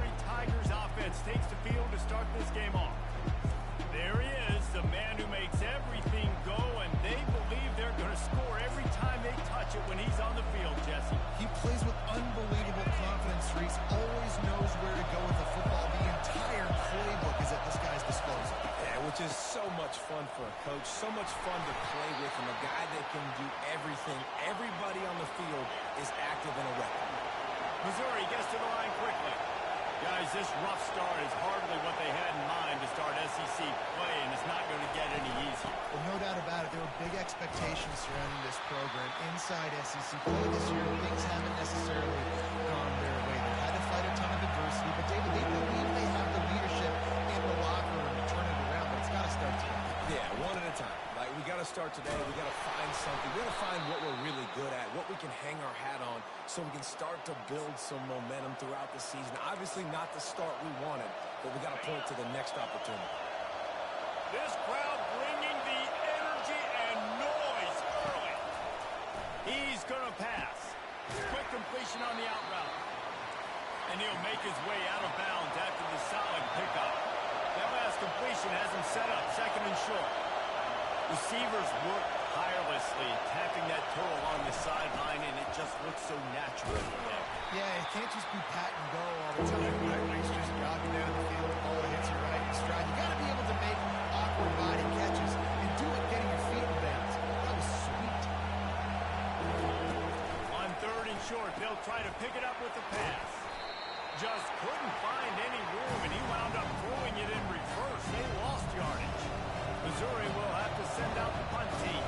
Missouri Tigers offense takes the field to start this game off. There he is, the man who makes everything go, and they believe they're going to score every time they touch it when he's on the field, Jesse. He plays with unbelievable confidence, Reese. Always knows where to go with the football. The entire playbook is at this guy's disposal. Yeah, which is so much fun for a coach, so much fun to play with, and a guy that can do everything. Everybody on the field is active and a weapon. Missouri gets to the line quickly. Guys, this rough start is hardly what they had in mind to start SEC play, and it's not going to get any easier. Well, no doubt about it. There were big expectations surrounding this program inside SEC play this year. Things haven't necessarily gone their way. They had to fight a ton of adversity, but David, they believe they have the leadership in the locker room to turn it around, but it's got to start today. Yeah, one at a time. Like, we got to start today. We got to find something. We got to find what we're really good at, what we can hang our hat on, so we can start to build some momentum throughout the season. Obviously not the start we wanted, but we got to point to the next opportunity. This crowd bringing the energy and noise early. He's going to pass. Quick completion on the out route. And he'll make his way out of bounds after the solid pickup. That last completion has him set up second and short. Receivers work tirelessly, tapping that toe along the sideline, and it just looks so natural to them. Yeah, it can't just be pat and go all the time, right? He's just jogging down the field, ball hits you right in stride. You got to be able to make awkward body catches and do it getting your feet in bounds. That was sweet. On third and short, they'll try to pick it up with the pass. Just couldn't find any room, and he wound up throwing it in reverse. They lost yardage. Missouri will have to send out the punt team.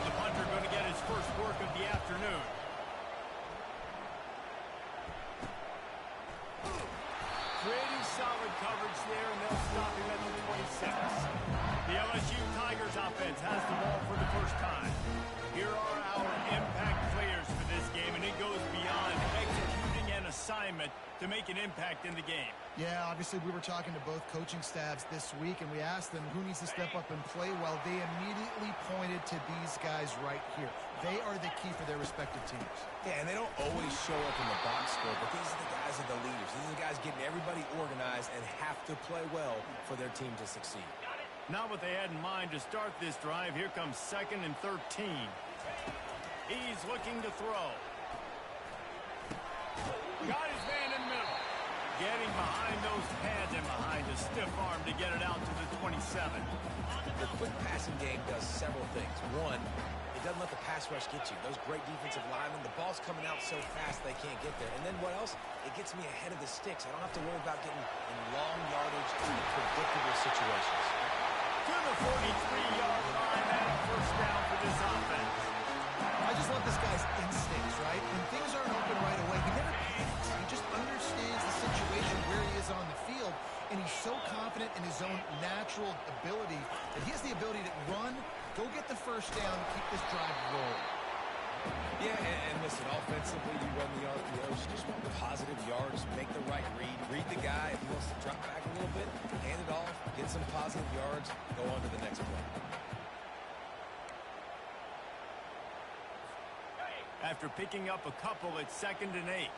The punter going to get his first work of the afternoon. Creating solid coverage there, and they'll stop him at the 26. The LSU Tigers offense has the ball for the first time. Here are our impact players for this game, and it goes beyond executing an assignment to make an impact in the game. Yeah, obviously we were talking to both coaching staffs this week, and we asked them who needs to step up and play well. They immediately pointed to these guys right here. They are the key for their respective teams. Yeah, and they don't always show up in the box score, but these are the guys that are the leaders. These are the guys getting everybody organized and have to play well for their team to succeed. Not what they had in mind to start this drive. Here comes 2nd and 13. He's looking to throw. Got his man in the middle. Getting behind those pads and behind a stiff arm to get it out to the 27. The quick passing game does several things. One, it doesn't let the pass rush get you. Those great defensive linemen, the ball's coming out so fast they can't get there. And then what else? It gets me ahead of the sticks. I don't have to worry about getting in long yardage in predictable situations. To the 43-yard line and a first down for this offense. I just love this guy's instincts, right? When things aren't open right away, he never panics. He just understands the situation where he is on the field, and he's so confident in his own natural ability that he has the ability to run, go get the first down, keep this drive rolling. Yeah, and listen, offensively, you run the RPOs, you just want the positive yards, make the right read the guy. If he wants to drop back a little bit, hand it off, get some positive yards, go on to the next play. After picking up a couple at 2nd and 8.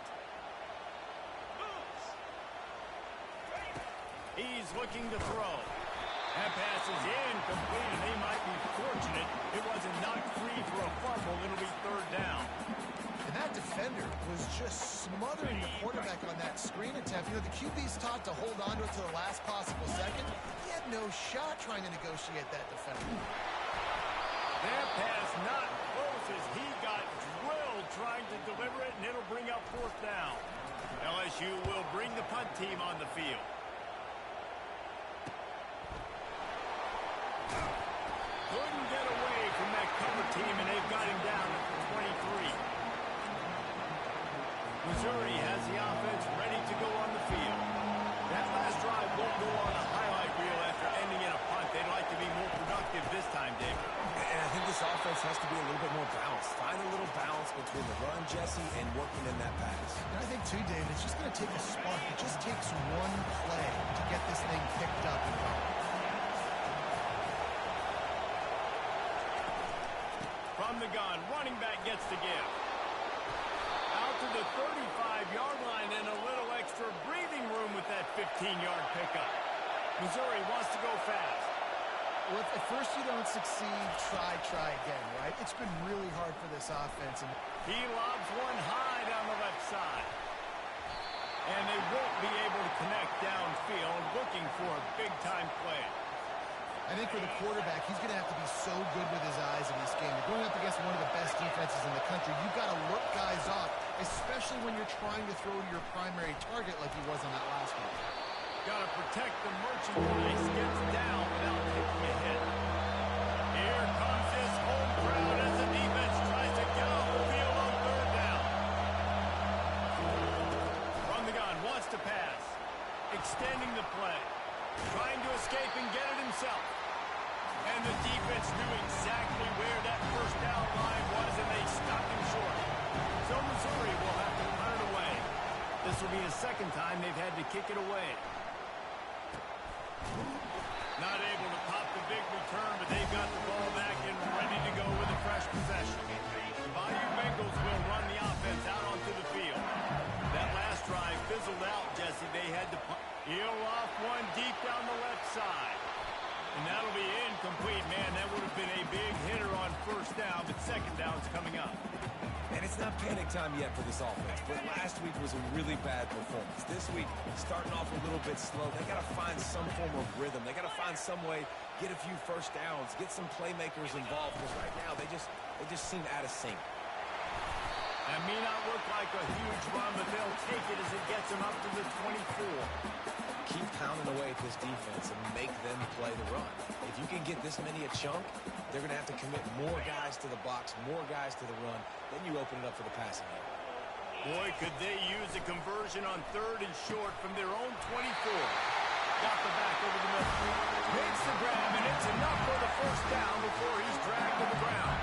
He's looking to throw. That pass is incomplete, and they might be fortunate it wasn't knocked free for a fumble. It'll be 3rd down. And that defender was just smothering the quarterback on that screen attempt. You know, the QB's taught to hold on to it to the last possible second. He had no shot trying to negotiate that defender. That pass not close as he got drilled trying to deliver it, and it'll bring up 4th down. LSU will bring the punt team on the field. Couldn't get away from that cover team, and they've got him down at the 23. Missouri has the offense ready to go on the field. That last drive won't go on a highlight reel after ending in a punt. They'd like to be more productive this time, David. And I think this offense has to be a little bit more balanced. Find a little balance between the run, Jesse, and working in that pass. And I think, too, David, it's just going to take a spark. It just takes one play to get this thing picked up and going. From the gun, running back gets to give. Out to the 35-yard line and a little extra breathing room 15-yard pickup. Missouri wants to go fast. Well, if at first you don't succeed, try again, right? It's been really hard for this offense. And he lobs one high down the left side. And they won't be able to connect downfield, looking for a big-time play. I think for the quarterback, he's going to have to be so good with his eyes in this game. You're going up against one of the best defenses in the country. You've got to look guys off, especially when you're trying to throw to your primary target like he was on that last one. Got to protect the merchandise. Gets down without taking a hit. Here comes his home crowd as the defense tries to get off the field on third down. From the gun, wants to pass. Extending the play. Trying to escape and get it himself. And the defense knew exactly where that first down line was, and they stopped him short. So Missouri will have to punt it away. This will be the second time they've had to kick it away. Not able to pop the big return, but they've got the ball back and ready to go with a fresh possession. The Bayou Bengals will run the offense out onto the field. That last drive fizzled out, Jesse. They had to punt. He'll off one deep down the left side. And that'll be incomplete. Man, that would have been a big hitter on first down, but second down's coming up. And it's not panic time yet for this offense, but last week was a really bad performance. This week, starting off a little bit slow, they got to find some form of rhythm. They got to find some way, get a few first downs, get some playmakers involved, because right now they just seem out of sync. That may not look like a huge run, but they'll take it as it gets them up to the 24. Keep pounding away at this defense and make them play the run. If you can get this many a chunk, they're going to have to commit more guys to the box, more guys to the run. Then you open it up for the passing game. Boy, could they use a conversion on third and short from their own 24. Got the back over the middle. Makes the grab, and it's enough for the first down before he's dragged to the ground.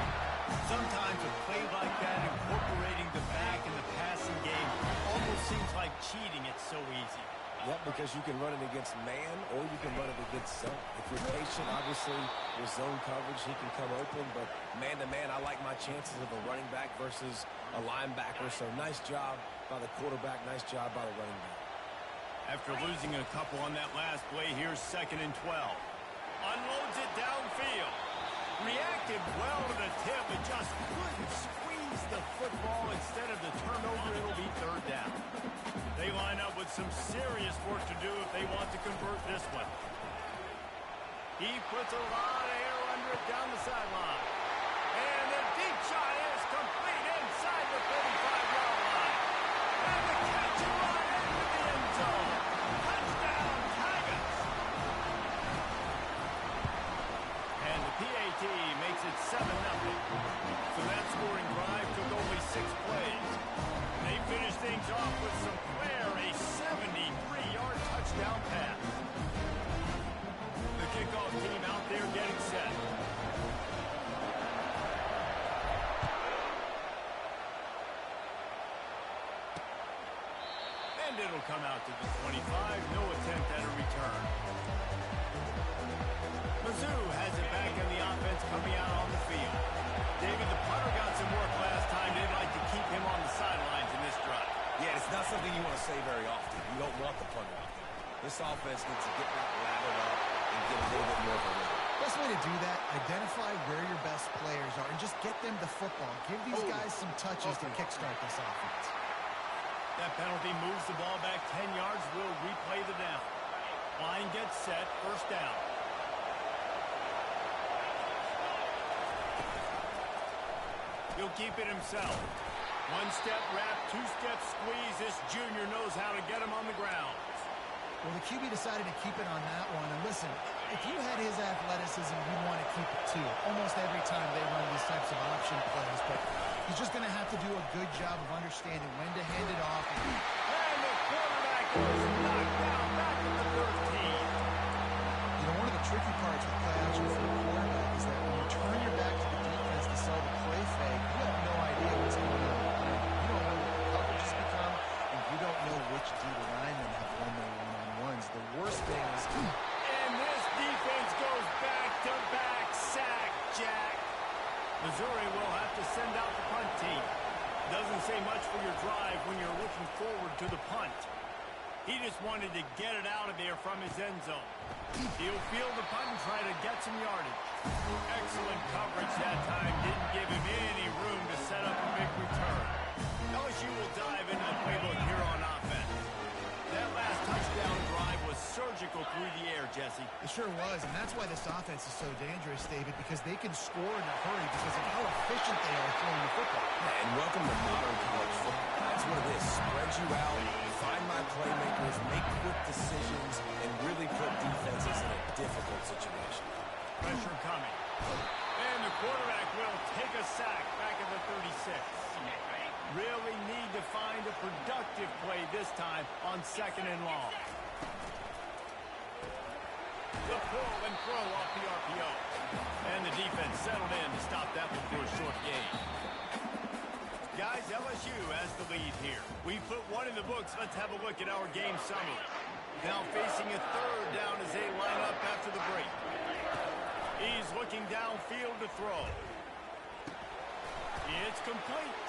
Sometimes a play like that, incorporating the back in the passing game, almost seems like cheating. It's so easy. Yep, because you can run it against man or you can run it against zone. If you're patient, obviously, with zone coverage, he can come open. But man-to-man, I like my chances of a running back versus a linebacker. So nice job by the quarterback, nice job by the running back. After losing a couple on that last play, here's 2nd and 12. Unloads it downfield. Reacted well to the tip, but just couldn't squeeze the football. Instead of the turnover, it'll be third down. They line up with some serious work to do if they want to convert this one. He puts a lot of air under it down the sideline. And the deep shot is complete inside the 35-yard line. And the catch and run into the end zone. Touchdown, Tigers. And the PAT makes it 7-0. So that scoring drive took only 6 plays. They finish things off with some flair, a 73-yard touchdown pass. The kickoff team out there getting set. And it'll come out to the 25. No attempt at a return. Mizzou has it back in the offense coming out on the field. David, the punter got some work last time. They'd like to keep him on the sidelines in this drive. Yeah, it's not something you want to say very often. You don't want the punter out there. This offense needs to get that ladder up and get a little bit more of a rhythm. Best way to do that, identify where your best players are and just get them the football. Give these guys some touches to kickstart this offense. That penalty moves the ball back 10 yards. We'll replay the down. Line gets set. First down. He'll keep it himself. One-step wrap, two-step squeeze. This junior knows how to get him on the ground. Well, the QB decided to keep it on that one. And listen, if you had his athleticism, you'd want to keep it too. Almost every time they run these types of option plays. But he's just going to have to do a good job of understanding when to hand it off. And the quarterback is knocked down back at the 13. You know, one of the tricky parts with play action for a quarterback is that when you turn your back to the defense to sell the play fake, you have no idea what's going on. You don't know what coverage has become, and you don't know which D linemen have won their one-on-ones. The worst thing is... And this defense goes back-to-back sack, Jack. Missouri will have to send out the punt team. Doesn't say much for your drive when you're looking forward to the punt. He just just wanted to get it out of there from his end zone. He'll field the punt and try to get some yardage. Excellent coverage that time. Didn't give him any room to set up a big return. LSU will dive into the playbook here on offense. That last touchdown drive was surgical through the air, Jesse. It sure was, and that's why this offense is so dangerous, David, because they can score in a hurry because of how efficient they are throwing the football. Yeah, and welcome to modern college football. That's what it is. Spread you out, find my playmakers, make quick decisions, and really put defenses in a difficult situation. Pressure coming. And the quarterback will take a sack back at the 36. Really need to find a productive play this time on 2nd and long. The pull and throw off the RPO. And the defense settled in to stop that one for a short gain. Guys, LSU has the lead here. We put one in the books. Let's have a look at our game summary. Now facing a 3rd down as they line up after the break. He's looking downfield to throw. It's complete.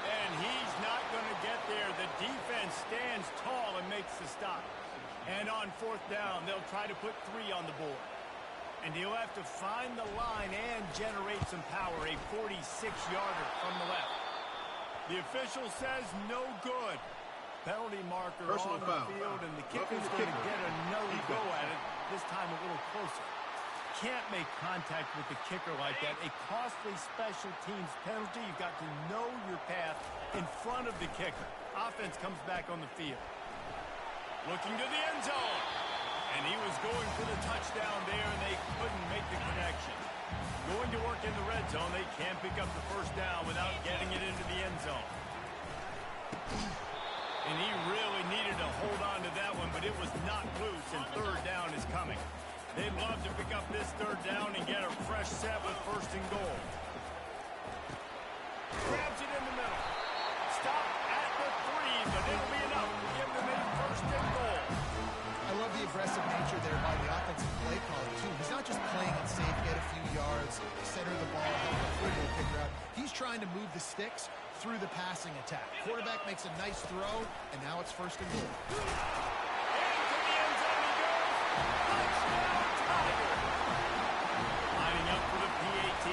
And he's not going to get there. The defense stands tall and makes the stop. And on 4th down, they'll try to put 3 on the board. And he'll have to find the line and generate some power. A 46-yarder from the left. The official says no good. Penalty marker on the field, and the kicker's going to get another go at it, this time a little closer. Can't make contact with the kicker like that. A costly special teams penalty. You've got to know your path in front of the kicker. Offense comes back on the field. Looking to the end zone. And he was going for the touchdown there, and they couldn't make the connection. Going to work in the red zone. They can't pick up the 1st down without getting it into the end zone. And he really needed to hold on to that one, but it was not loose, and 3rd down is coming. They'd love to pick up this 3rd down and get a fresh set with 1st and goal. Grabs it in the middle. Stop at the 3, but it'll be enough to give them a 1st and goal. I love the aggressive nature there by the offensive play caller, too. He's not just playing it safe, get a few yards, center the ball, help the field goal kicker out. He's trying to move the sticks through the passing attack. Quarterback makes a nice throw, and now it's 1st and goal. Into the end zone he goes. Touchdown, Tiger. Lining up for the PAT.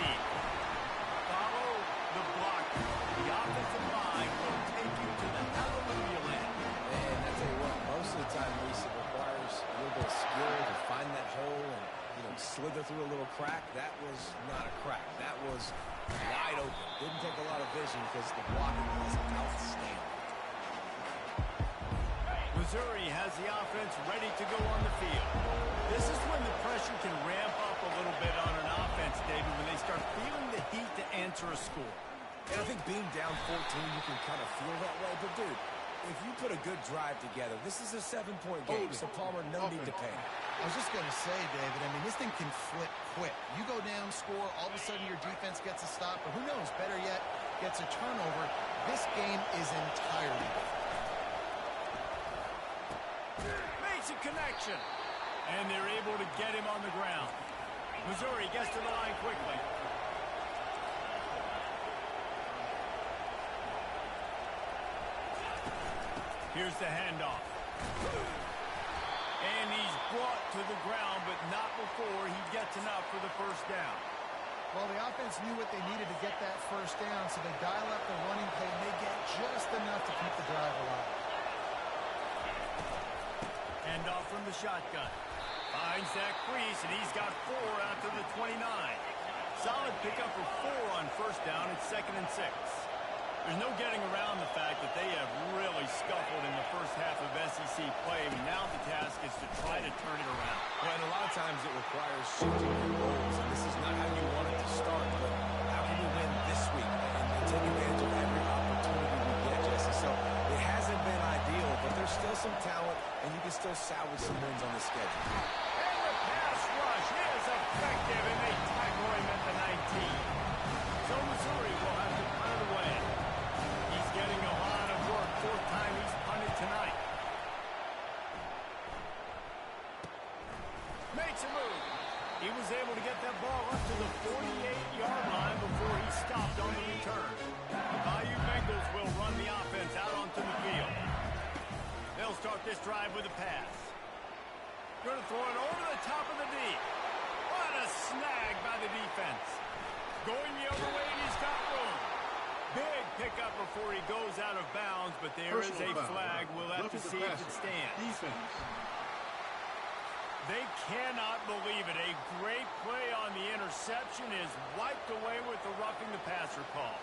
Follow the block. The offensive line will take you to the hallelujah land. And I tell you what, most of the time, Reese, it requires a little bit of skill to find that hole and, slither through a little crack. That was not a crack. That was wide open. Didn't take a lot of vision because the blocking was outstanding. Missouri has the offense ready to go on the field. This is when the pressure can ramp up a little bit on an offense, David, when they start feeling the heat to answer a score. And I think being down 14, you can kind of feel that way. But, dude, if you put a good drive together, this is a 7-point game, so Palmer, no need to panic. I was just going to say, David, I mean, this thing can flip quick. You go down, score, all of a sudden your defense gets a stop, or who knows, better yet, gets a turnover. This game is entirely different. Makes a connection. And they're able to get him on the ground. Missouri gets to the line quickly. Here's the handoff. And he's brought to the ground, but not before he gets enough for the 1st down. Well, the offense knew what they needed to get that 1st down, so they dial up the running play, and they get just enough to keep the drive alive. Handoff from the shotgun. Finds that crease, and he's got 4 after the 29. Solid pickup for 4 on 1st down. It's 2nd and 6. There's no getting around the fact that they have really scuffled in the first half of SEC play. Now the task is to try to turn it around. Well, and a lot of times it requires shifting your roles, and this is not how you want it to start, but how can you win this week and take advantage of every opportunity we get, Jesse? So it hasn't been ideal, but there's still some talent, and you can still salvage some wins on the schedule. And the pass rush is effective, and they tackle him at the 19. So Missouri will have to punt it away. He's getting a lot of work. 4th time he's punted tonight. Makes a move. He was able to get that ball up to the 48-yard line before he stopped on the return. The Bayou Bengals will run the offense out onto the field. They'll start this drive with a pass. Going to throw it over the top of the D. What a snag by the defense. Going the other way, and he's got room. Big pickup before he goes out of bounds, but there is a flag. We'll have to see if it stands. Defense. They cannot believe it. A great play on the interception is wiped away with the roughing the passer call.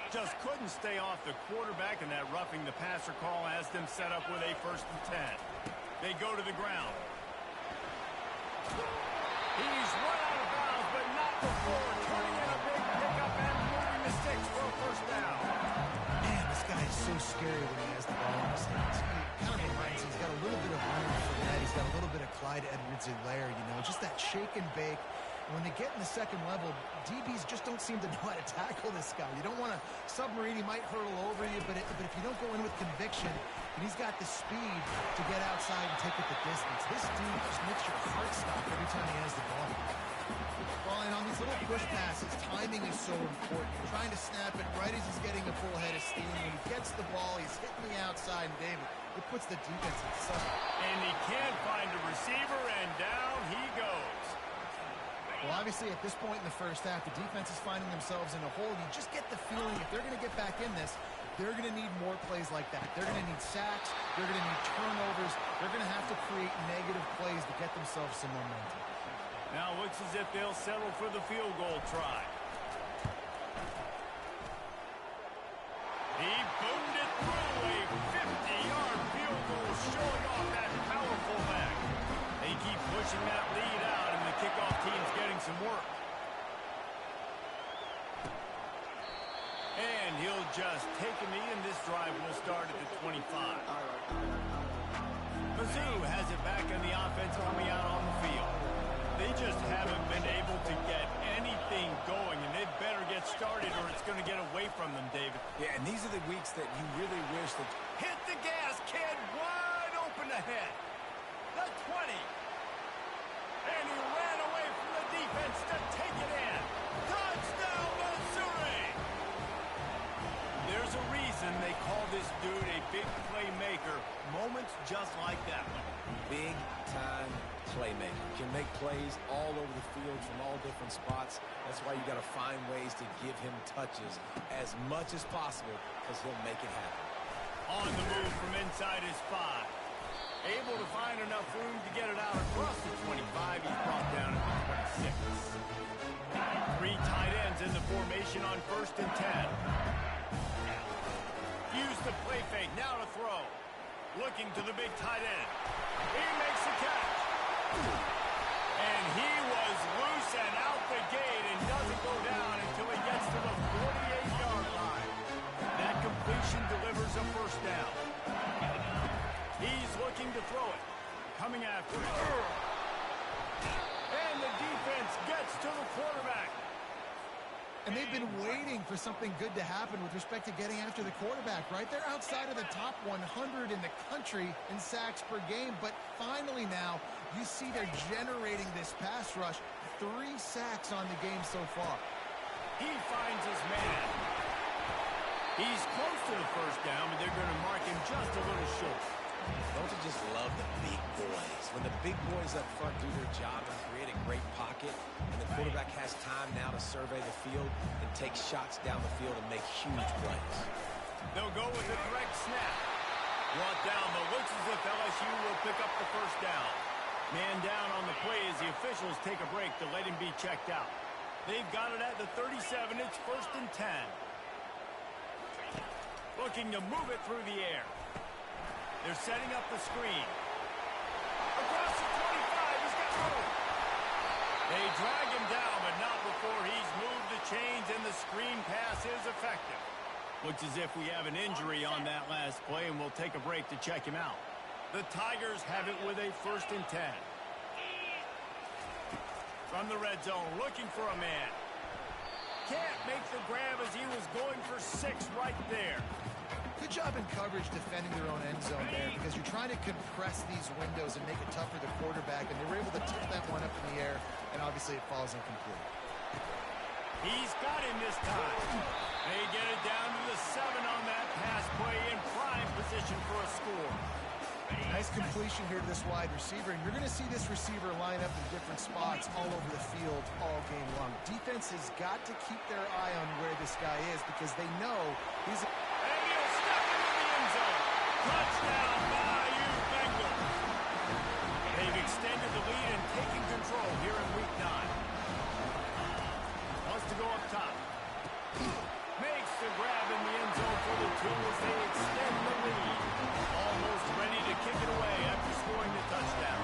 Just couldn't stay off the quarterback, and that roughing the passer call has them set up with a 1st and 10. They go to the ground. He's run out of bounds, but not before turning in a big pickup and moving the sticks for a 1st down. Man, this guy is so scary when he has the ball in his hands. He kind of reminds me, he's got a little bit of Leonard Fournette. He's got a little bit of Clyde Edwards-Helaire, you know, just that shake and bake. When they get in the second level, DBs just don't seem to know how to tackle this guy. You don't want to submarine. He might hurtle over you, but if you don't go in with conviction, and he's got the speed to get outside and take it the distance, this dude just makes your heart stop every time he has the ball. Well, and on these little push passes, timing is so important. You're trying to snap it right as he's getting a full head of steam. When he gets the ball, he's hitting the outside, and David, it puts the defense in such. And he can't find a receiver, and down he goes. Well, obviously, at this point in the first half, the defense is finding themselves in a hole. You just get the feeling if they're going to get back in this, they're going to need more plays like that. They're going to need sacks. They're going to need turnovers. They're going to have to create negative plays to get themselves some momentum. Now it looks as if they'll settle for the field goal try. He boomed it through a 50-yard field goal, showing off that powerful leg. They keep pushing that lead out, and the kickoff team's getting some work. And he'll just take a knee, and this drive will start at the 25. Mizzou has it back on the offense coming out on the field. They just haven't been able to get anything going, and they'd better get started or it's going to get away from them, David. Yeah, and these are the weeks that you really wish that... Hit the gas, kid, wide open ahead. The 20. And he ran away from the defense to take it in. Touchdown, Missouri! There's a reason they call this dude a big playmaker. Moments just like that one. Big-time playmaker. Can make plays all over the field from all different spots. That's why you got to find ways to give him touches as much as possible, because he'll make it happen. On the move from inside his 5. Able to find enough room to get it out across the 25. He's brought down at the 26. 3 tight ends in the formation on 1st and 10. Use the play fake. Now to throw. Looking to the big tight end. He makes the catch. And he was loose and out the gate and doesn't go down until he gets to the 48-yard line. That completion delivers a 1st down. He's looking to throw it. Coming after it. And the defense gets to the quarterback. And they've been waiting for something good to happen with respect to getting after the quarterback, right? They're outside of the top 100 in the country in sacks per game, but finally now you see they're generating this pass rush. 3 sacks on the game so far. He finds his man. He's close to the 1st down, but they're going to mark him just a little short. Don't you just love the big boys? When the big boys up front do their job and create a great pocket, and the quarterback has time now to survey the field and take shots down the field and make huge plays. They'll go with a direct snap. Brought down, but looks as if LSU will pick up the 1st down. Man down on the play as the officials take a break to let him be checked out. They've got it at the 37. It's 1st and 10. Looking to move it through the air. They're setting up the screen. Across the 25, he's got room. They drag him down, but not before he's moved the chains, and the screen pass is effective. Looks as if we have an injury on that last play, and we'll take a break to check him out. The Tigers have it with a 1st and 10. From the red zone, looking for a man. Can't make the grab as he was going for 6 right there. Good job in coverage defending their own end zone there, because you're trying to compress these windows and make it tough for the quarterback, and they were able to tip that one up in the air, and obviously it falls incomplete. He's got him this time. They get it down to the 7 on that pass play in prime position for a score. Nice completion here to this wide receiver, and you're going to see this receiver line up in different spots all over the field all game long. Defense has got to keep their eye on where this guy is because they know he's... And he'll step into the end zone. Touchdown, Mizzou Bengals. They've extended the lead and taken control here in Week 9. Wants to go up top. Makes the grab in the end zone for the 2 as they extend the lead. Almost ready to kick it away after scoring the touchdown.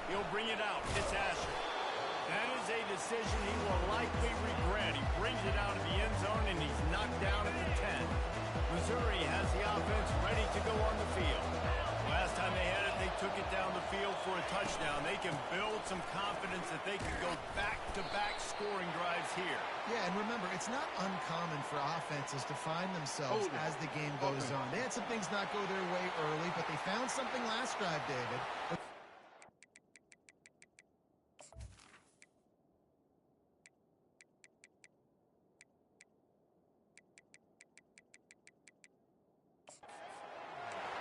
He'll bring it out. It's Asher. That is a decision he will likely regret. He brings it out of the end zone, and he's knocked down at the 10. Missouri has the offense ready to go on the field. Last time they had it, they took it down the field for a touchdown. They can build some confidence that they can go back-to-back scoring drives here. Yeah, and remember, it's not uncommon for offenses to find themselves as the game goes on. They had some things not go their way early, but they found something last drive, David.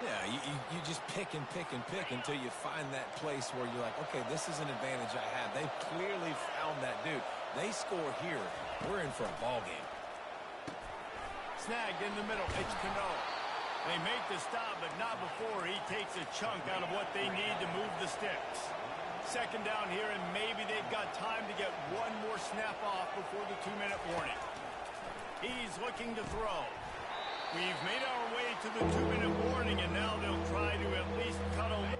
Yeah, you just pick and pick and pick until you find that place where you're like, okay, this is an advantage I have. They've clearly found that dude. They score here. We're in for a ball game. Snagged in the middle. It's Cano. They make the stop, but not before he takes a chunk out of what they need to move the sticks. Second down here, and maybe they've got time to get one more snap off before the 2-minute warning. He's looking to throw. We've made our way to the 2-minute warning, and now they'll try to at least cut away.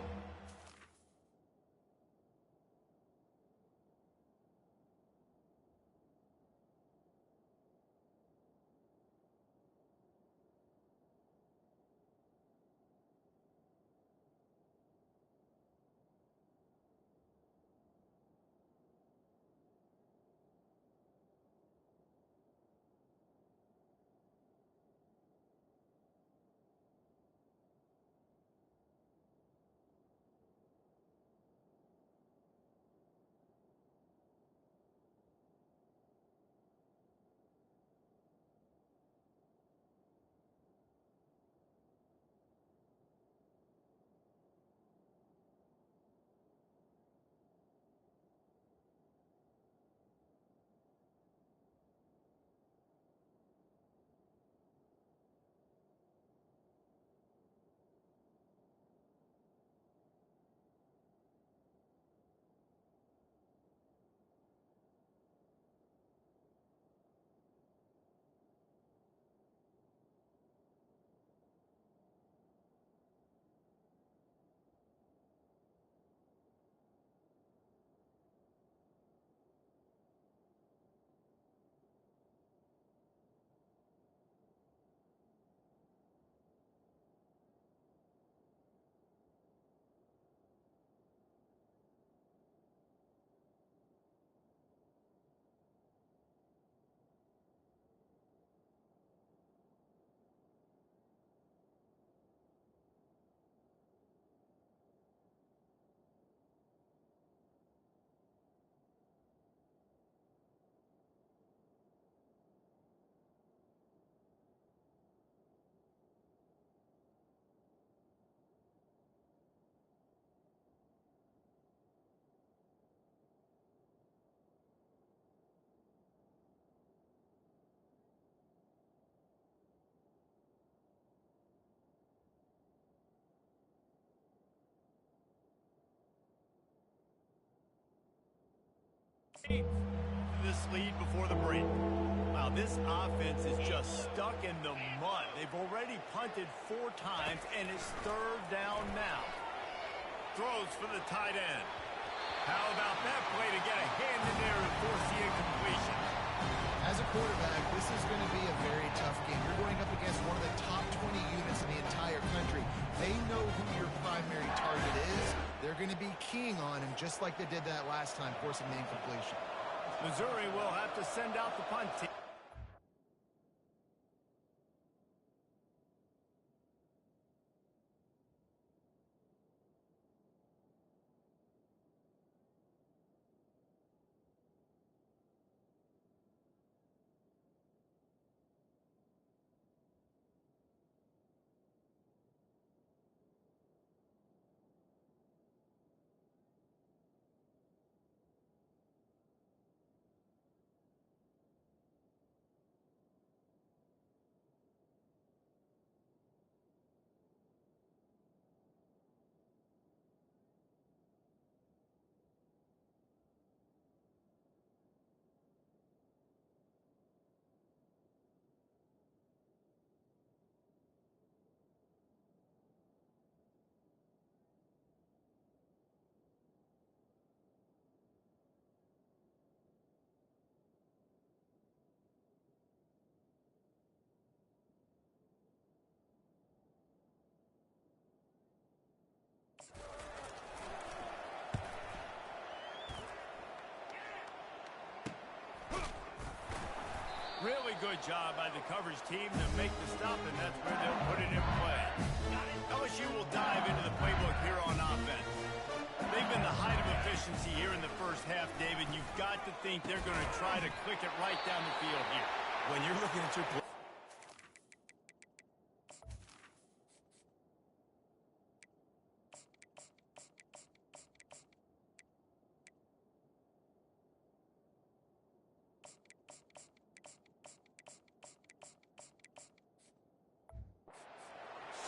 This lead before the break. Wow, this offense is just stuck in the mud. They've already punted 4 times, and it's 3rd down now. Throws for the tight end. How about that play to get a hand in there and force the incompletion? As a quarterback, this is going to be a very tough game. You're going up against one of the top 20 units in the entire country. They know who your primary target is. They're going to be keying on him just like they did that last time, forcing the incompletion. Missouri will have to send out the punt team. Really good job by the coverage team to make the stop, and that's where they'll put it in play. LSU will dive into the playbook here on offense. They've been the height of efficiency here in the first half, David. You've got to think they're going to try to click it right down the field here. When you're looking at your play,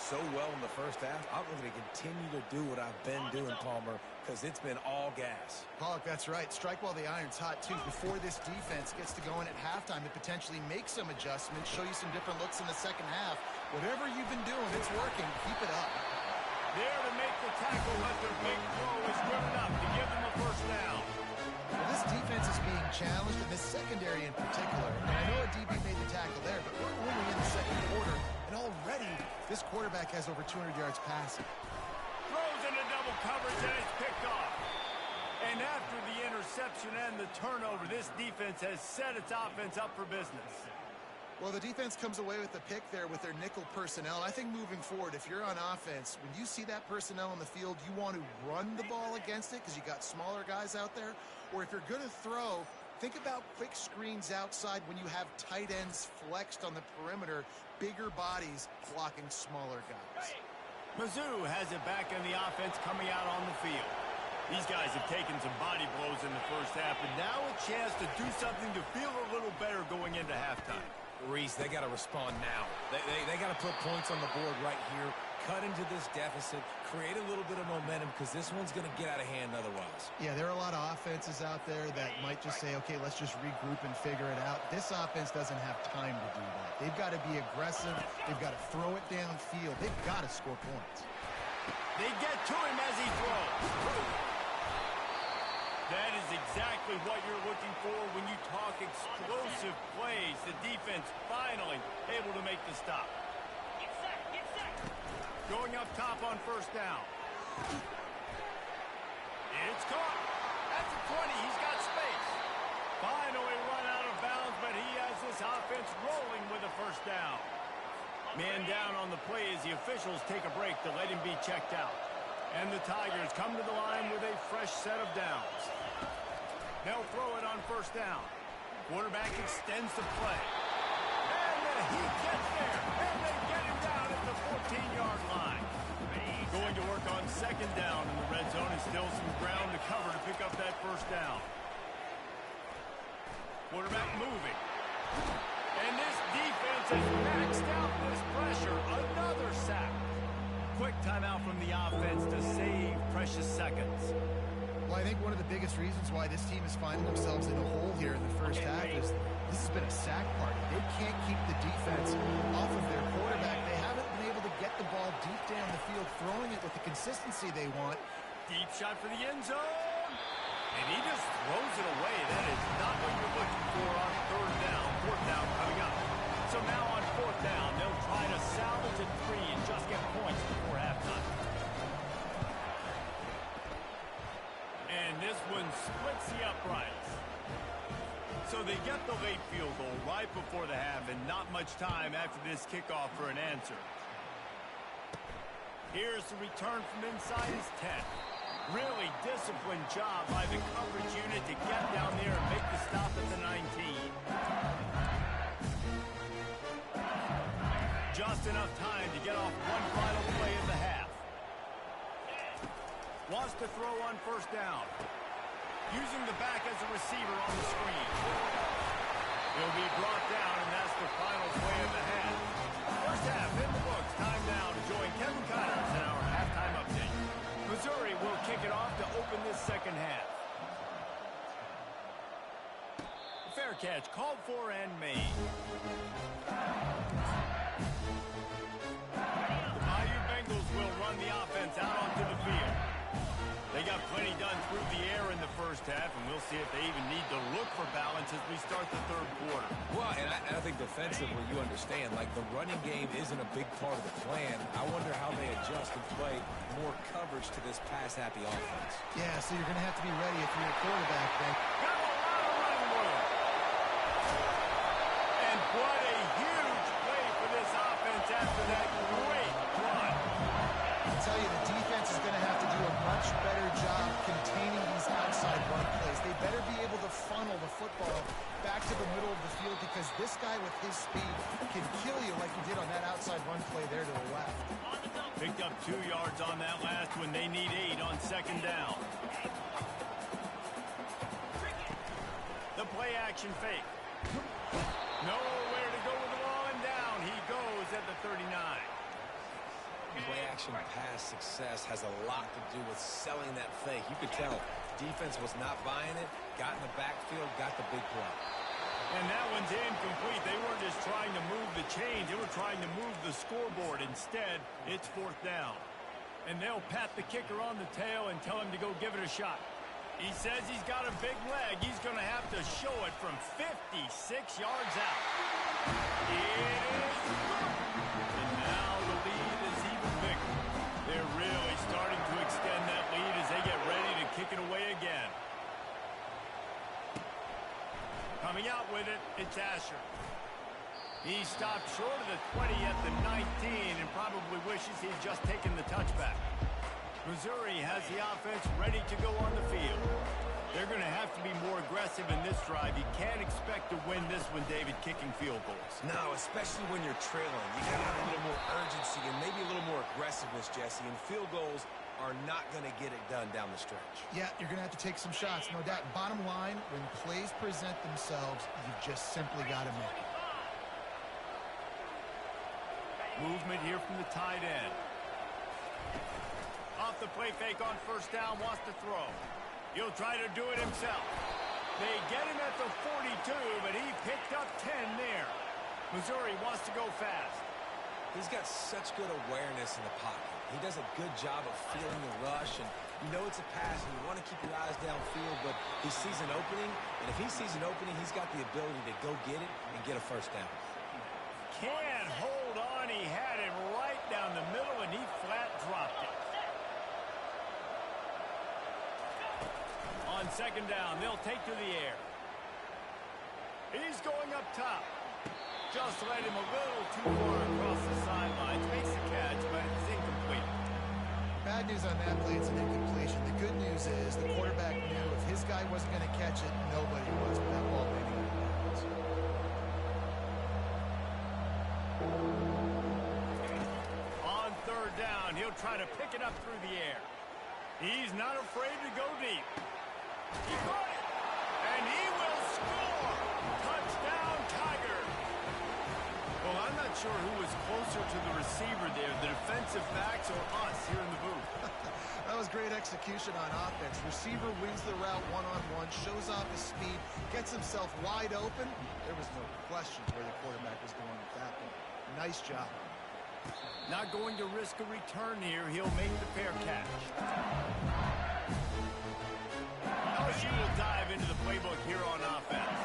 so well in the first half, I'm going to continue to do what I've been doing, Palmer, because it's been all gas. Pollock, that's right. Strike while the iron's hot, too. Before this defense gets to going at halftime to potentially make some adjustments, show you some different looks in the second half. Whatever you've been doing, it's working. Keep it up. There to make the tackle, but their big throw is good enough to give them a first down. Well, this defense is being challenged, and this secondary in particular. And I know a DB made the tackle there, but we're only in the second quarter, and already this quarterback has over 200 yards passing. Throws into double coverage, and it's picked off. And after the interception and the turnover, this defense has set its offense up for business. Well, the defense comes away with the pick there with their nickel personnel. I think moving forward, if you're on offense, when you see that personnel on the field, you want to run the ball against it because you got smaller guys out there. Or if you're going to throw, think about quick screens outside when you have tight ends flexed on the perimeter, bigger bodies blocking smaller guys. Mizzou has it back in the offense coming out on the field. These guys have taken some body blows in the first half, and now a chance to do something to feel a little better going into halftime. Reese, they got to respond now. They got to put points on the board right here, cut into this deficit, create a little bit of momentum, because this one's going to get out of hand otherwise. Yeah, there are a lot of offenses out there that might just say, okay, let's just regroup and figure it out. This offense doesn't have time to do that. They've got to be aggressive. They've got to throw it downfield. They've got to score points. They get to him as he throws. That is exactly what you're looking for when you talk explosive plays. The defense finally able to make the stop. Going up top on first down. It's caught. At the 20, he's got space. Finally run out of bounds, but he has this offense rolling with a first down. Man down on the play as the officials take a break to let him be checked out. And the Tigers come to the line with a fresh set of downs. They'll throw it on first down. Quarterback extends the play. And he gets there. And they get him down at the 14-yard line. Going to work on second down in the red zone, and still some ground to cover to pick up that first down. Quarterback moving. And this defense has maxed out this pressure. Another sack. Quick timeout from the offense to save precious seconds. Well, I think one of the biggest reasons why this team is finding themselves in a hole here in the first half is this has been a sack party. They can't keep the defense off of their quarterback. They haven't been able to get the ball deep down the field, throwing it with the consistency they want. Deep shot for the end zone. And he just throws it away. That is not what you're looking for on third down. Fourth down coming up. So now on fourth down, they'll try to salvage a 3 and just get points before halftime. And this one splits the uprights. So they get the late field goal right before the half, and not much time after this kickoff for an answer. Here's the return from inside his 10. Really disciplined job by the coverage unit to get down there and make the stop at the 19. Just enough time to get off one final play of the half. Wants to throw on first down. Using the back as a receiver on the screen. He'll be brought down, and that's the final play of the half. First half in the books. Time now to join Kevin Connors in our halftime update. Missouri will kick it off to open this second half. Fair catch called for and made. The Bayou Bengals will run the offense out onto the field. They got plenty done through the air in the first half, and we'll see if they even need to look for balance as we start the third quarter. Well, and I think defensively, you understand, like the running game isn't a big part of the plan. I wonder how they adjust and play more coverage to this pass-happy offense. Yeah, so you're going to have to be ready if you're a quarterback then. Got a lot of running room. And to the middle of the field because this guy with his speed can kill you like he did on that outside run play there to the left. Picked up 2 yards on that last one. They need 8 on second down. The play action fake. Nowhere to go with the ball, and down he goes at the 39. Play action pass success has a lot to do with selling that fake. You could tell defense was not buying it, got in the backfield, got the big play. And that one's incomplete. They weren't just trying to move the chains. They were trying to move the scoreboard. Instead, it's 4th down. And they'll pat the kicker on the tail and tell him to go give it a shot. He says he's got a big leg. He's going to have to show it from 56 yards out. It is good. And now the lead is even bigger. They're really starting to extend that lead as they get ready to kick it away again. Coming out with it, it's Asher. He stopped short of the 20 at the 19 and probably wishes he'd just taken the touchback. Missouri has the offense ready to go on the field. They're going to have to be more aggressive in this drive. You can't expect to win this one, David, kicking field goals. No, especially when you're trailing. You got to have a little more urgency and maybe a little more aggressiveness, Jesse. And field goals are not going to get it done down the stretch. Yeah, you're going to have to take some shots, no doubt. Bottom line, when plays present themselves, you just simply got to make it. Movement here from the tight end. Off the play fake on first down, wants to throw. He'll try to do it himself. They get him at the 42, but he picked up 10 there. Missouri wants to go fast. He's got such good awareness in the pocket. He does a good job of feeling the rush, and you know it's a pass, and you want to keep your eyes downfield, but he sees an opening, and if he sees an opening, he's got the ability to go get it and get a first down. Can't hold on. He had it right down the middle, and he flat dropped it. On second down, they'll take to the air. He's going up top. Just led him a little too far across the sidelines. Makes the catch, but it's incomplete. Bad news on that play, it's an incompletion. The good news is the quarterback knew if his guy wasn't going to catch it, nobody was. But that ball landing on the bounds. On third down, he'll try to pick it up through the air. He's not afraid to go deep. He caught it, and he will score. Touchdown, Tiger. Well, I'm not sure who was closer to the receiver there, the defensive backs or us here in the booth. That was great execution on offense. Receiver wins the route one-on-one, shows off his speed, gets himself wide open. There was no question where the quarterback was going with that one. Nice job. Not going to risk a return here. He'll make the fair catch. LSU will dive into the playbook here on offense.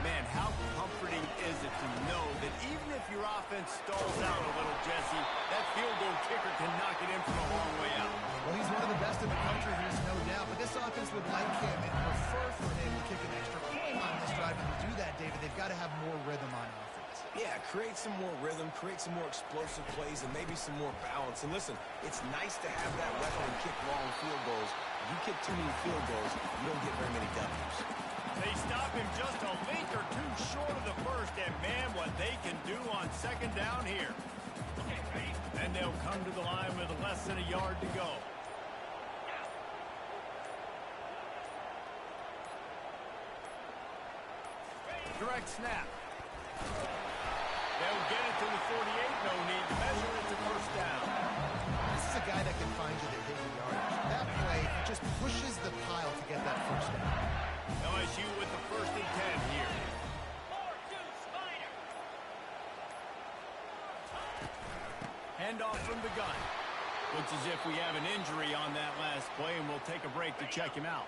Man, how comforting is it to know that even if your offense stalls out a little, Jesse, that field goal kicker can knock it in from a long way out. Well, he's one of the best in the country, there's no doubt. But this offense would like him and prefer for him to kick an extra point on this drive. And to do that, David, they've got to have more rhythm on offense. Yeah, create some more rhythm, create some more explosive plays, and maybe some more balance. And listen, it's nice to have that weapon and kick long field goals. If you kick too many field goals, you don't get very many W's. They stop him just a link or two short of the first, and man, what they can do on second down here. And they'll come to the line with less than a yard to go. Direct snap. They'll get it to the 48, no need to measure it to first down. This is a guy that can find you the hidden yardage. That play just pushes the pile to get that first down. LSU with the 1st and 10 here. Handoff from the gun. Looks as if we have an injury on that last play, and we'll take a break to check him out.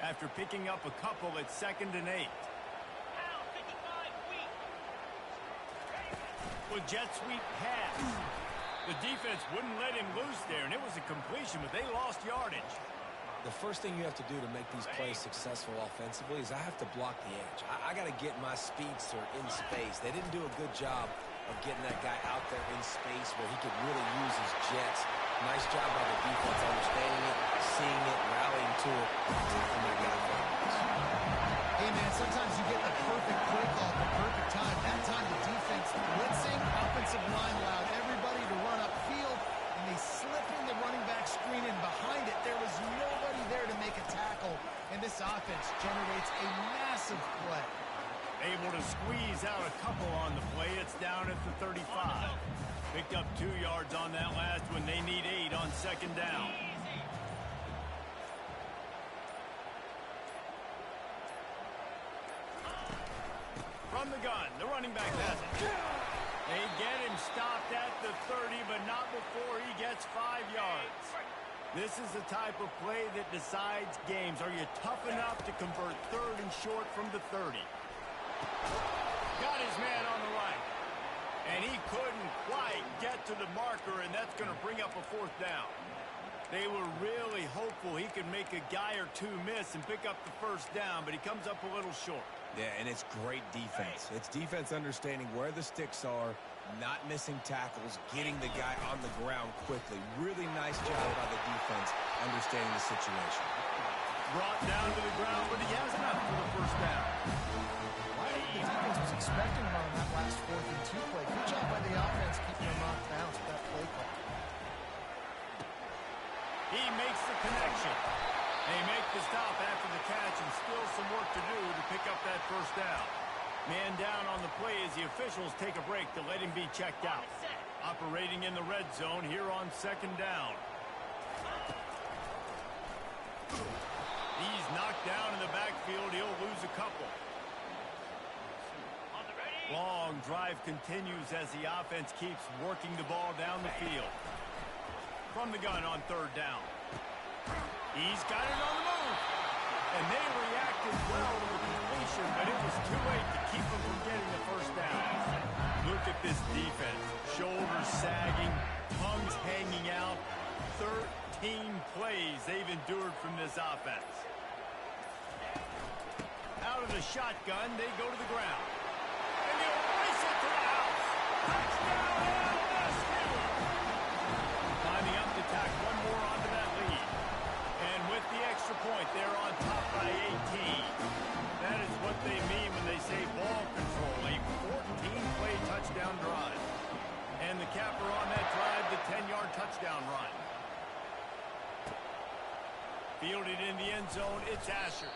After picking up a couple at 2nd and 8. With jet sweep pass. The defense wouldn't let him loose there, and it was a completion, but they lost yardage. The first thing you have to do to make these plays successful offensively is I have to block the edge. I got to get my speedster in space. They didn't do a good job of getting that guy out there in space where he could really use his jets. Nice job by the defense understanding it, seeing it, rallying to it, and taking that guy. Hey, man, sometimes you get the perfect Able to squeeze out a couple on the play. It's down at the 35. Picked up 2 yards on that last one. They need 8 on second down. From the gun, the running back has it. They get him stopped at the 30, but not before he gets 5 yards. This is the type of play that decides games. Are you tough enough to convert 3rd and short from the 30? Got his man on the right. And he couldn't quite get to the marker, and that's going to bring up a 4th down. They were really hopeful he could make a guy or two miss and pick up the 1st down, but he comes up a little short. Yeah, and it's great defense. It's defense understanding where the sticks are, not missing tackles, getting the guy on the ground quickly. Really nice job by the defense understanding the situation. Brought down to the ground, but he has enough for the 1st down. I think the defense was expecting him on that last 4th and 2 play. Good job by the offense keeping him off bounds with that play call. He makes the connection. They make the stop after the catch and still some work to do to pick up that 1st down. Man down on the play as the officials take a break to let him be checked out. Operating in the red zone here on 2nd down. He's knocked down in the backfield. He'll lose a couple. Long drive continues as the offense keeps working the ball down the field. From the gun on 3rd down. He's got it on the move. And they reacted well to the completion, but it was too late to keep them from getting the 1st down. Look at this defense. Shoulders sagging, tongues hanging out. 13 plays they've endured from this offense. Out of the shotgun, they go to the ground. And they'll race it to the house. Touchdown, LSU! Climbing up to tack one more onto that lead. And with the extra point, they're on top by 18. That is what they mean when they say ball control. A 14-play touchdown drive. And the capper on that drive, the 10-yard touchdown run. Fielded in the end zone, it's Asher.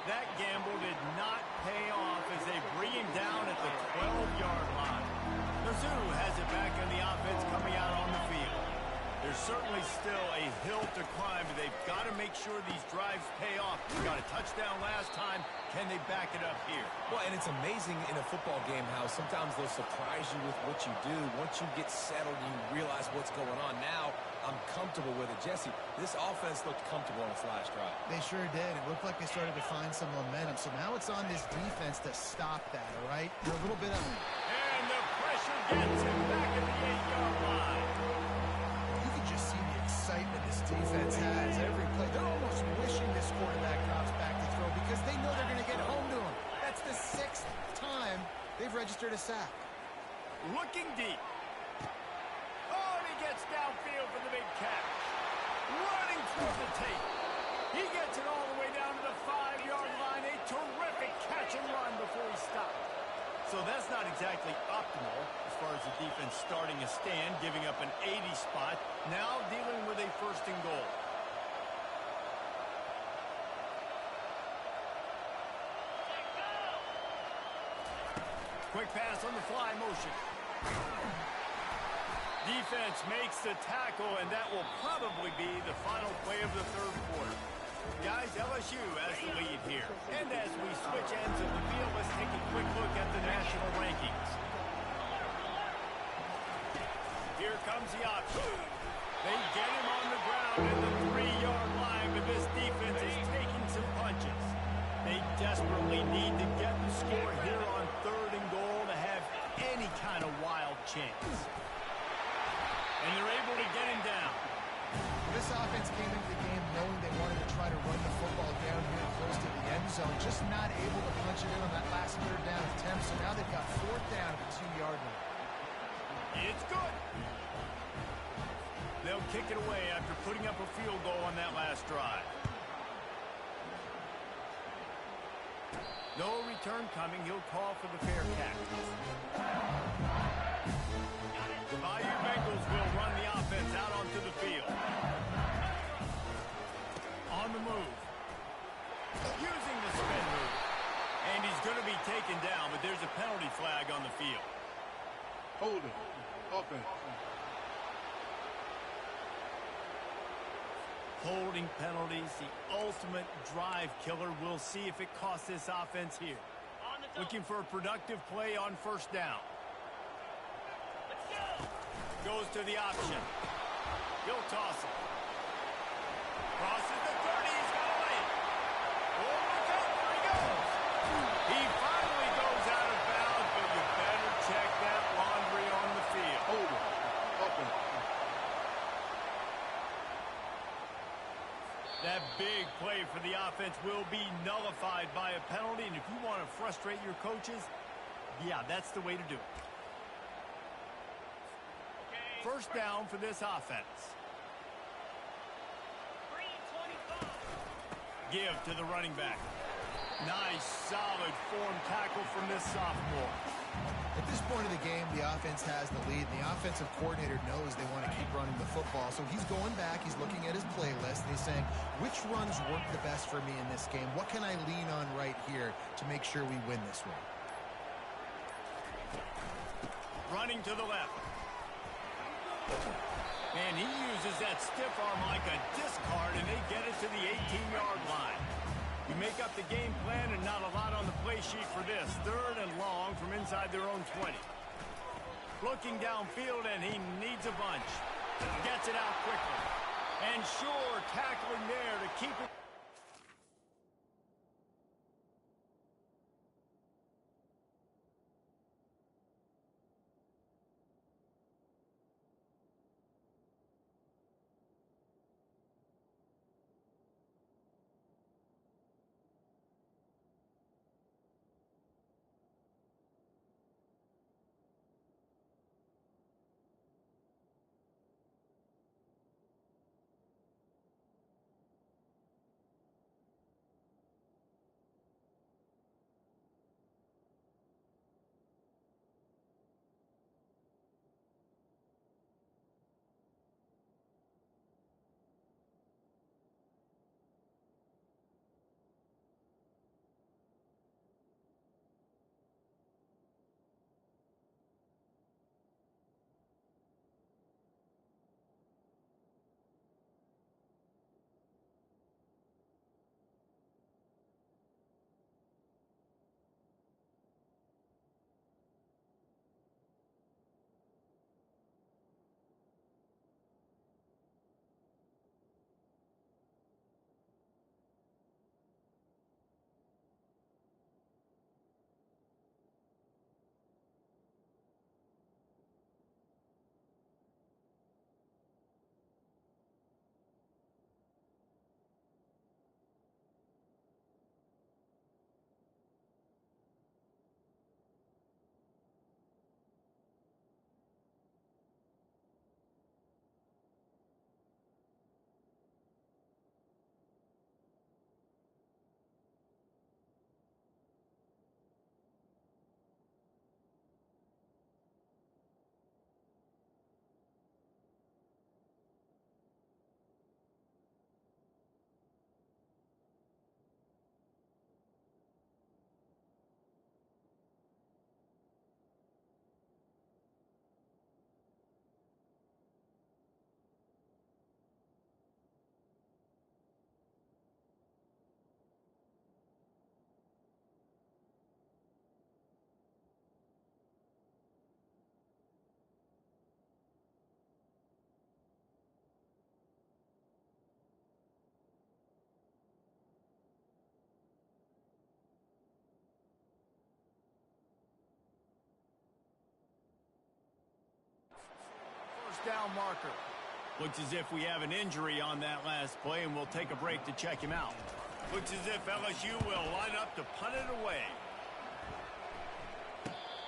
That gamble did not pay off as they bring him down at the 12-yard line. Mizzou has it back on the offense coming out on the field. There's certainly still a hill to climb, but they've got to make sure these drives pay off. They got a touchdown last time. Can they back it up here? Well, and it's amazing in a football game how sometimes they'll surprise you with what you do. Once you get settled, you realize what's going on. Now, I'm comfortable with it. Jesse, this offense looked comfortable on its last drive. They sure did. It looked like they started to find some momentum. So now it's on this defense to stop that, all right? They're a little bit of... And the pressure gets him back at the 8-yard line. You can just see the excitement this defense has every play. They're almost wishing this quarterback drops back to throw because they know they're going to get home to him. That's the 6th time they've registered a sack. Looking deep. Oh, and he gets downfield for the big catch. Running for the tape. He gets it all the way down to the 5-yard line. A terrific catch and run before he stopped. So that's not exactly optimal as far as the defense starting a stand, giving up an 80 spot. Now dealing with a 1st and goal. Quick pass on the fly motion. Defense makes the tackle, and that will probably be the final play of the 3rd quarter. Guys, LSU has the lead here. And as we switch ends of the field, let's take a quick look at the national rankings. Here comes the option. They get him on the ground at the 3-yard line, but this defense is taking some punches. They desperately need to get the score here on 3rd and goal to have any kind of wild chance. And they're able to get him down. This offense came into the game knowing they wanted to try to run the football down here close to the end zone, just not able to punch it in on that last 3rd down attempt. So now they've got 4th down at the 2-yard line. It's good. They'll kick it away after putting up a field goal on that last drive. No return coming. He'll call for the fair catch. The Bayou Bengals will run the offense out onto the field. On the move. Using the spin move. And he's going to be taken down, but there's a penalty flag on the field. Holding. Offense. Holding penalties, the ultimate drive killer. We'll see if it costs this offense here. Looking for a productive play on first down. Goes to the option. He'll toss it. Crosses the 30. He's got to lay it. Oh, look out. There he goes. He finally goes out of bounds, but you better check that laundry on the field. Holding. Offense. That big play for the offense will be nullified by a penalty, and if you want to frustrate your coaches, yeah, that's the way to do it. First down for this offense. Give to the running back. Nice, solid form tackle from this sophomore. At this point of the game, the offense has the lead, and the offensive coordinator knows they want to keep running the football. So he's going back, he's looking at his playlist, and he's saying, which runs work the best for me in this game? What can I lean on right here to make sure we win this one? Running to the left. And he uses that stiff arm like a discard, and they get it to the 18-yard line. You make up the game plan, and not a lot on the play sheet for this. Third and long from inside their own 20. Looking downfield, and he needs a bunch. Gets it out quickly. And sure, tackling there to keep it. Down marker. Looks as if we have an injury on that last play, and we'll take a break to check him out. Looks as if LSU will line up to punt it away.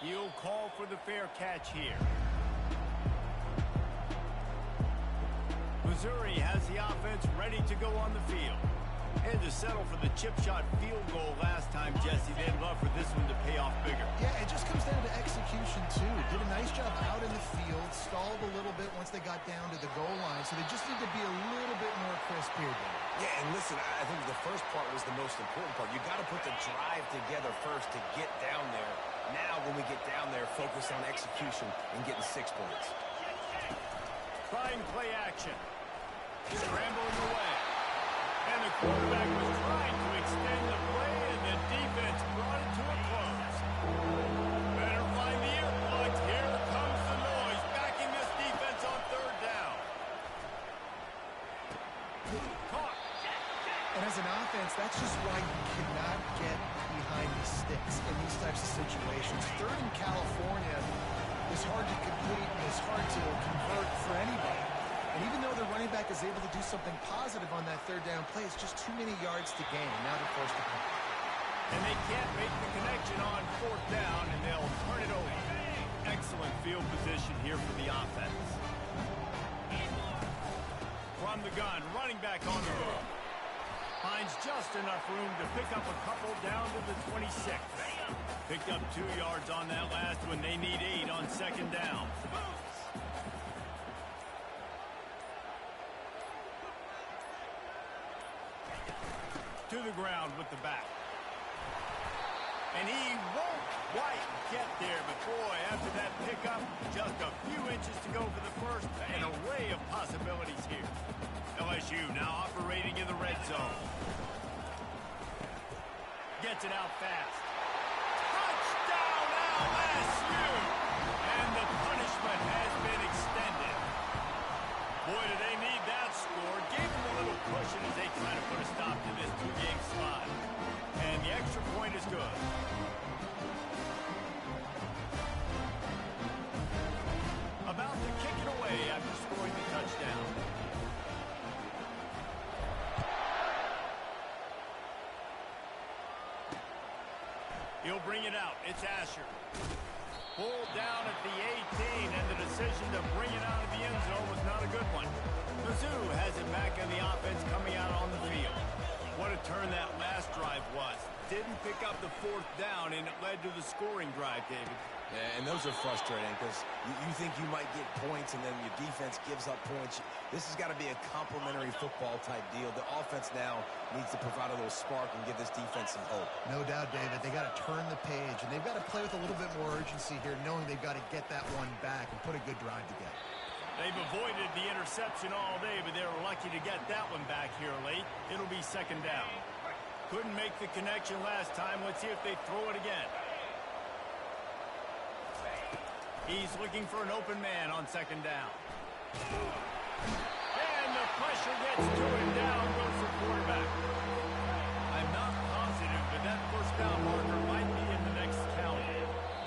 He'll call for the fair catch here. Missouri has the offense ready to go on the field. Had to settle for the chip shot field goal last time, Jesse. They'd love for this one to pay off bigger. Yeah, it just comes down to execution, too. Did a nice job out in the field, stalled a little bit once they got down to the goal line, so they just need to be a little bit more crisp here, Dave. Yeah, and listen, I think the first part was the most important part. You got to put the drive together first to get down there. Now, when we get down there, focus on execution and getting 6 points. Trying play action. Scrambling away. And the quarterback was trying to extend the play, and the defense brought it to a close. Better find the earplugs. Here comes the noise, backing this defense on third down. Caught. And as an offense, that's just why you cannot get behind the sticks in these types of situations. Third in California is hard to complete and is hard to convert for anybody. And even though the running back is able to do something positive on that third down play, it's just too many yards to gain. Now they're forced to punt. And they can't make the connection on fourth down, and they'll turn it over. Excellent field position here for the offense. From the gun, running back on the move. Finds just enough room to pick up a couple down to the 26. Picked up 2 yards on that last one. They need 8 on second down. To the ground with the back. And he won't quite get there, but boy, after that pickup, just a few inches to go for the first. An array of possibilities here. LSU now operating in the red zone. Gets it out fast. Touchdown LSU! And the punishment has been extended. Boy, do they need that score. Gave them a little cushion as they try to put a stop to this 2-game slide. And the extra point is good. About to kick it away after scoring the touchdown. He'll bring it out. It's Asher. Pulled down at the 18, and the decision to bring it out of the end zone was not a good one. Mizzou has it back in the offense coming out on the field. What a turn that last drive was. Didn't pick up the fourth down, and it led to the scoring drive, David. Yeah, and those are frustrating because you think you might get points and then your defense gives up points. This has got to be a complementary football type deal. The offense now needs to provide a little spark and give this defense some hope. No doubt, David. They got to turn the page, and they've got to play with a little bit more urgency here, knowing they've got to get that one back and put a good drive together. They've avoided the interception all day, but they were lucky to get that one back here late. It'll be second down. Couldn't make the connection last time. Let's see if they throw it again. He's looking for an open man on second down. And the pressure gets to him. Down goes the quarterback. I'm not positive, but that first down marker might be in the next count.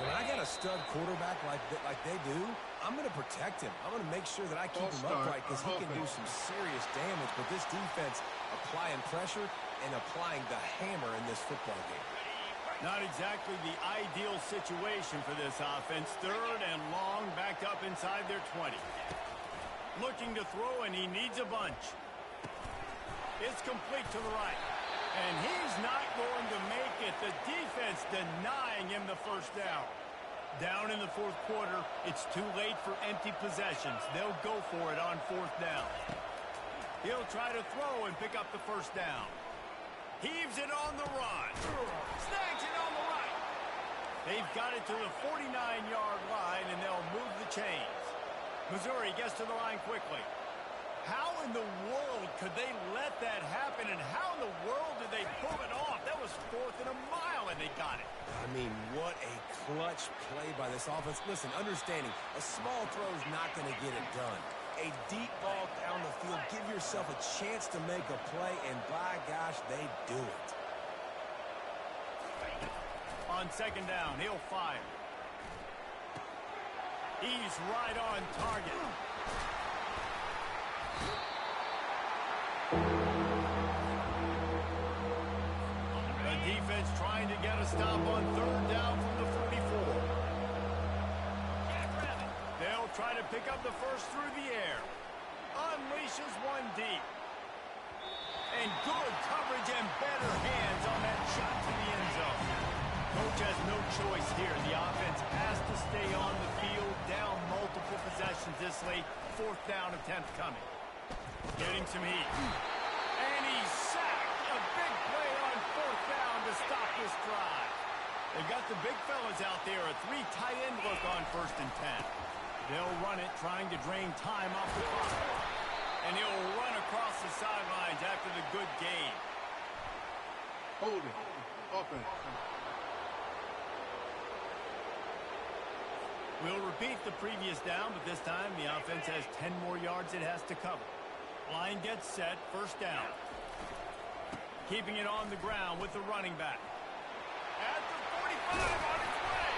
When I got a stud quarterback like they do, I'm going to protect him. I'm going to make sure that I keep him upright because he can do some serious damage. But this defense applying pressure and applying the hammer in this football game. Not exactly the ideal situation for this offense. Third and long, backed up inside their 20. Looking to throw, and he needs a bunch. It's complete to the right. And he's not going to make it. The defense denying him the first down. Down in the fourth quarter, it's too late for empty possessions. They'll go for it on fourth down. He'll try to throw and pick up the first down. Heaves it on the run. Snags it on the right. They've got it to the 49-yard line, and they'll move the chains. Missouri gets to the line quickly. How in the world could they let that happen, and how in the world did they pull it off? That was 4th and a mile, and they got it. I mean, what a clutch play by this offense. Listen, understanding, a small throw is not going to get it done. A deep ball down the field, give yourself a chance to make a play, and by gosh, they do it. On second down, he'll fire. He's right on target. The defense trying to get a stop on third down from the 44. They'll try to pick up the first through the air. Unleashes one deep. And good coverage and better hands on that shot to the end zone. Coach has no choice here. The offense has to stay on the field, down multiple possessions this late. Fourth down attempt coming. Getting some heat. And he's stop this drive. They've got the big fellas out there, a 3 tight end look on 1st and 10. They'll run it, trying to drain time off the clock. And he'll run across the sidelines after the good gain. Holding. Offense. We'll repeat the previous down, but this time the offense has 10 more yards it has to cover. Line gets set, 1st down. Keeping it on the ground with the running back. At the 45, on its way.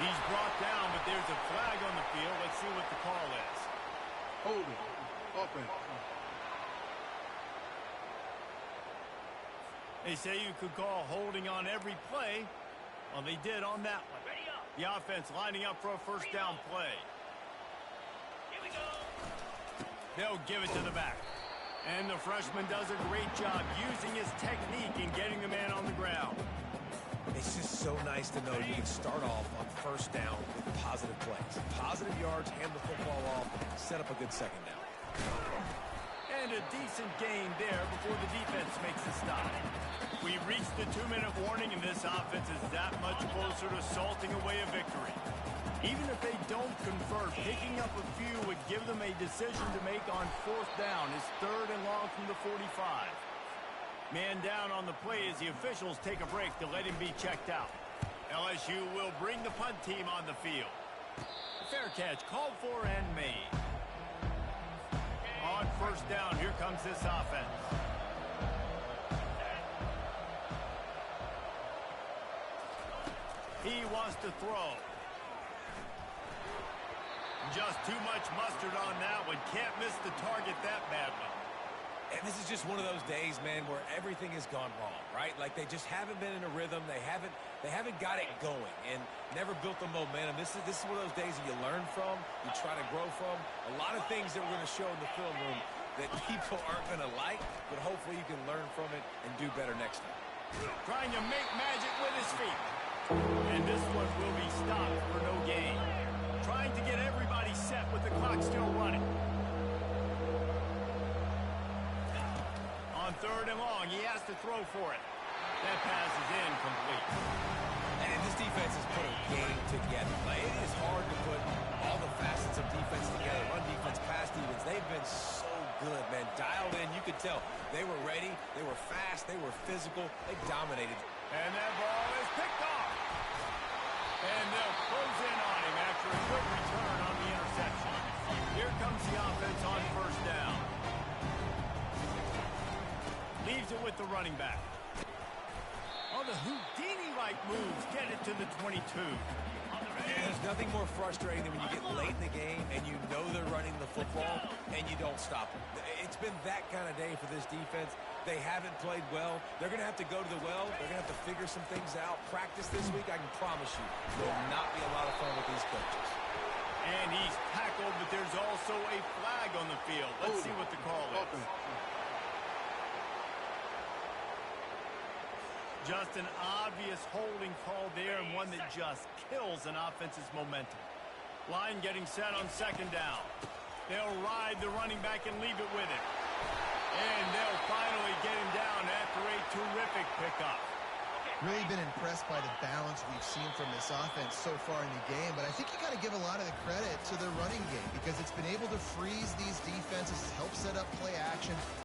He's brought down, but there's a flag on the field. Let's see what the call is. Holding. Offense. They say you could call holding on every play. Well, they did on that one. The offense lining up for a 1st down play. Here we go. They'll give it to the back. And the freshman does a great job using his technique and getting the man on the ground. It's just so nice to know you can start off on 1st down with positive plays. Positive yards, hand the football off, set up a good 2nd down. And a decent gain there before the defense makes a stop. We reached the 2-minute warning, and this offense is that much closer to salting away a victory. Even if they don't convert, picking up a few would give them a decision to make on 4th down. It's 3rd and long from the 45. Man down on the play as the officials take a break to let him be checked out. LSU will bring the punt team on the field. Fair catch called for and made. On 1st down, here comes this offense. He wants to throw. Just too much mustard on that one. Can't miss the target that badly. And this is just one of those days, man, where everything has gone wrong, right? Like they just haven't been in a rhythm. They haven't got it going and never built the momentum. This is one of those days that you learn from, you try to grow from. A lot of things that we're going to show in the film room that people aren't going to like, but hopefully you can learn from it and do better next time. Trying to make magic with his feet. And this one will be stopped for no gain. Trying to get everybody set with the clock still running. On 3rd and long, he has to throw for it. That pass is incomplete. And this defense has put a game together. Like, it is hard to put all the facets of defense together. Run defense, pass defense. They've been so good, man. Dialed in. You could tell they were ready. They were fast. They were physical. They dominated. And that ball is picked off. And they'll close in on him after a good return on the interception. Here comes the offense on 1st down. Leaves it with the running back. Oh, the Houdini-like moves get it to the 22. Yeah, there's nothing more frustrating than when you get late in the game and you know they're running the football and you don't stop them. It's been that kind of day for this defense. They haven't played well. They're going to have to go to the well. They're going to have to figure some things out. Practice this week, I can promise you, will not be a lot of fun with these coaches. And he's tackled, but there's also a flag on the field. Let's see what the call is. Just an obvious holding call there, and one that just kills an offense's momentum. Line getting set on 2nd down. They'll ride the running back and leave it with him. And they'll finally get him down after a terrific pickup. Really been impressed by the balance we've seen from this offense so far in the game, but I think you got to give a lot of the credit to their running game because it's been able to freeze these defenses, help set up play action.